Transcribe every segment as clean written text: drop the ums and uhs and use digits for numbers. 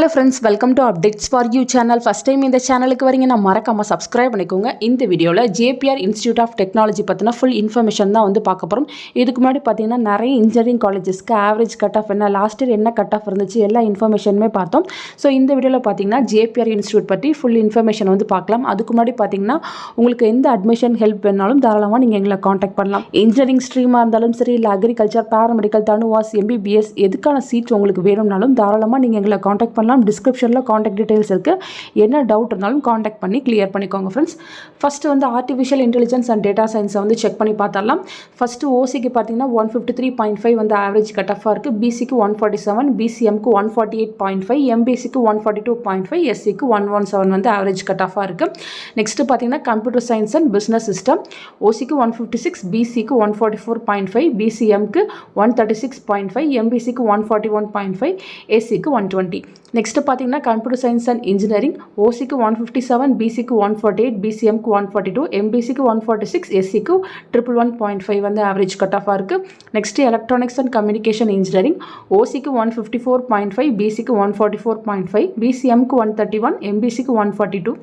Hello friends, welcome to updates for you channel. First time இந்த சேனலுக்கு வரீங்கன்னா மறக்காமல் சப்ஸ்கிரைப் பண்ணிக்கோங்க. இந்த வீடியோவில் ஜேபிஆர் இன்ஸ்டியூட் ஆஃப் டெக்னாலஜி பற்றின ஃபுல் இன்ஃபர்மேஷன் தான் வந்து பார்க்க போகிறோம். இதுக்கு முன்னாடி பார்த்தீங்கன்னா நிறைய இன்ஜினியரிங் காலேஜஸ்க்கு ஆவரேஜ் கட் ஆஃப் என்ன, லாஸ்ட் இயர் என்ன கட் ஆஃப் இருந்துச்சு, எல்லா இன்ஃபர்மேஷனுமே பார்த்தோம். ஸோ இந்த வீடியோவில் பார்த்தீங்கன்னா ஜேபிஆர் இன்ஸ்டியூட் பற்றி ஃபுல் இன்ஃபர்மேஷன் வந்து பார்க்கலாம். அதுக்கு முன்னாடி பார்த்தீங்கன்னா உங்களுக்கு எந்த அட்மிஷன் ஹெல்ப் வேணாலும் தாராளமாக நீங்கள் எங்களை காண்டாக்ட் பண்ணலாம். இன்ஜினியரிங் ஸ்ட்ரீமாக இருந்தாலும் சரி, இல்லை அக்ரிகல்ச்சர், பேராமெடிக்கல், தனுவாஸ், எம்பிபிஎஸ் எதுக்கான சீட் உங்களுக்கு வேணும்னாலும் தாராளமாக நீங்கள் எங்களை காண்டாக்ட் பண்ணலாம். டிஸ்கிரிப்ஷனில் காண்டாக்ட் டீடைல்ஸ் இருக்குது. என்ன டவுட் இருந்தாலும் காண்டாக்ட் பண்ணி கிளியர் பண்ணிக்கோங்க ஃப்ரெண்ட்ஸ். ஃபஸ்ட்டு வந்து ஆர்டிஃபிஷியல் இன்டெலிஜென்ஸ் அண்ட் டேட்டா சயின்ஸை வந்து செக் பண்ணி பார்த்தரலாம். ஃபஸ்ட்டு ஓசிக்கு பார்த்தீங்கன்னா 153.5 வந்து ஆவரேஜ் கட் ஆஃபாக இருக்குது. பிசிக்கு 147, பிசிஎம்க்கு 148.5, எம்பிசிக்கு 142.5, எஸ்சிக்கு 117 வந்து ஆவரேஜ் கட் ஆஃபாக இருக்குது. நெக்ஸ்ட்டு பார்த்தீங்கன்னா computer science and business system. ஓசிக்கு 156, பிசிக்கு 144.5, பிசிஎம்க்கு 136.5, எம்பிசிக்கு 141.5, எஸ்சிக்கு 120. நெக்ஸ்ட்டு பார்த்தீங்கன்னா கம்ப்யூட்டர் சயின்ஸ் அண்ட் இன்ஜினியரிங். ஓசிக்கு 157, பிசிக்கு 148, பிசிஎம்க்கு 142, எம்பிசிக்கு 146, எஸ்சிக்கு 111.5 வந்து ஆவரேஜ் கட் ஆஃபாக இருக்குது. Next electronics and communication engineering. ஓசிக்கு 154.5, பிசிக்கு 144.5, பிசிஎம்க்கு 131, எம்பிசிக்கு 142.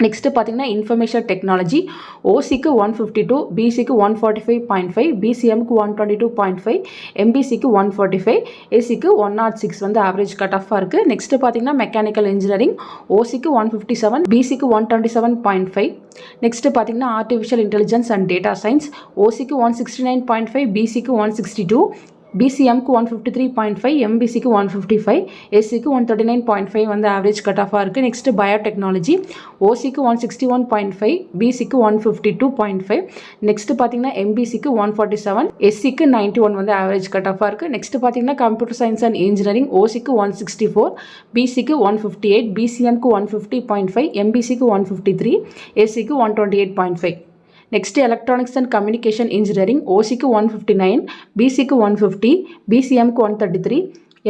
நெக்ஸ்ட்டு பார்த்தீங்கன்னா இன்ஃபர்மேஷன் டெக்னாலஜி. ஓசிக்கு 152, பிசிக்கு 145.5, பிசிஎம்க்கு 122.5, எம்பிசிக்கு 145, எஸ்சிக்கு 106 வந்து ஆவரேஜ் கட் ஆஃபாக இருக்குது. நெக்ஸ்ட்டு பார்த்தீங்கன்னா மெக்கானிக்கல் இன்ஜினியரிங். ஓசிக்கு 157, பிசிக்கு 127.5. நெக்ஸ்ட்டு பார்த்தீங்கன்னா artificial intelligence and data science. ஓசிக்கு 169.5, பிசிக்கு 162, பிசிஎம்க்கு 153.5, எம்பிசிக்கு 155, எஸ்சிக்கு 139.5 வந்து ஆவரேஜ் கட் ஆஃபாக இருக்குது. Next biotechnology. ஓசிக்கு 161.5, பிசிக்கு 152.5. நெக்ஸ்ட்டு பார்த்தீங்கன்னா எம்பிசிக்கு 147, எஸ்சிக்கு 91 வந்து ஆவரேஜ் கட் ஆஃபாக இருக்குது. நெக்ஸ்ட்டு பார்த்தீங்கன்னா கம்ப்யூட்டர் சயின்ஸ் அண்ட் இன்ஜினியரிங். ஓசிக்கு 164, பிசிக்கு 158, பிசிஎம்க்கு 150.5, எம்பிசிக்கு 153, எஸ்சிக்கு 128.5. Next electronics and communication engineering. ஓசிக்கு 159, பிசிக்கு 150, பிசிஎம்க்கு 133,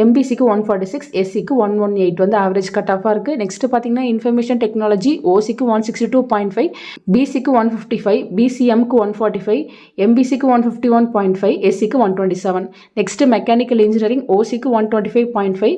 எம்பிசிக்கு 146, எஸ்சிக்கு 118 வந்து ஆவரேஜ் கட் ஆஃபாக இருக்குது. நெக்ஸ்ட்டு பார்த்தீங்கன்னா இன்ஃபர்மேஷன் டெக்னாலஜி. ஓசிக்கு 162.5, பிசிக்கு 155, பிசிஎம்க்கு 145, எம்பிசிக்கு 151.5, எஸ்சிக்கு 127. Next mechanical engineering. ஓசிக்கு 125.5,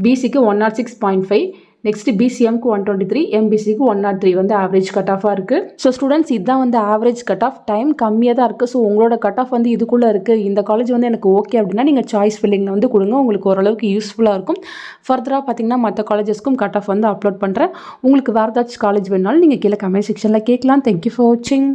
பிசிக்கு 106.5, நெக்ஸ்ட்டு பிசிஎம்க்கு 123, எம்பிசிக்கு 103 வந்து ஆவரேஜ் கட் ஆஃபாக இருக்குது. ஸோ ஸ்டூடெண்ட்ஸ், இதுதான் வந்து ஆவரேஜ் கட் ஆஃப். டைம் கம்மியாக தான் இருக்குது. ஸோ உங்களோட கட் ஆஃப் வந்து இதுக்குள்ளே இருக்குது, இந்த காலேஜ் வந்து எனக்கு ஓகே அப்படின்னா நீங்கள் சாய்ஸ் ஃபில்லிங்கில் வந்து கொடுங்க. உங்களுக்கு ஓரளவுக்கு யூஸ்ஃபுல்லாக இருக்கும். ஃபர்தராக பார்த்தீங்கன்னா மற்ற காலேஜஸ்க்கும் கட் ஆஃப் வந்து அப்லோட் பண்ணுறேன். உங்களுக்கு வேறு ஏதாச்சும் காலேஜ் வேணுனாலும் நீங்கள் கீழே கமெண்ட் செக்ஷனில் கேட்கலாம். தேங்க்யூ ஃபார் வாட்சிங்.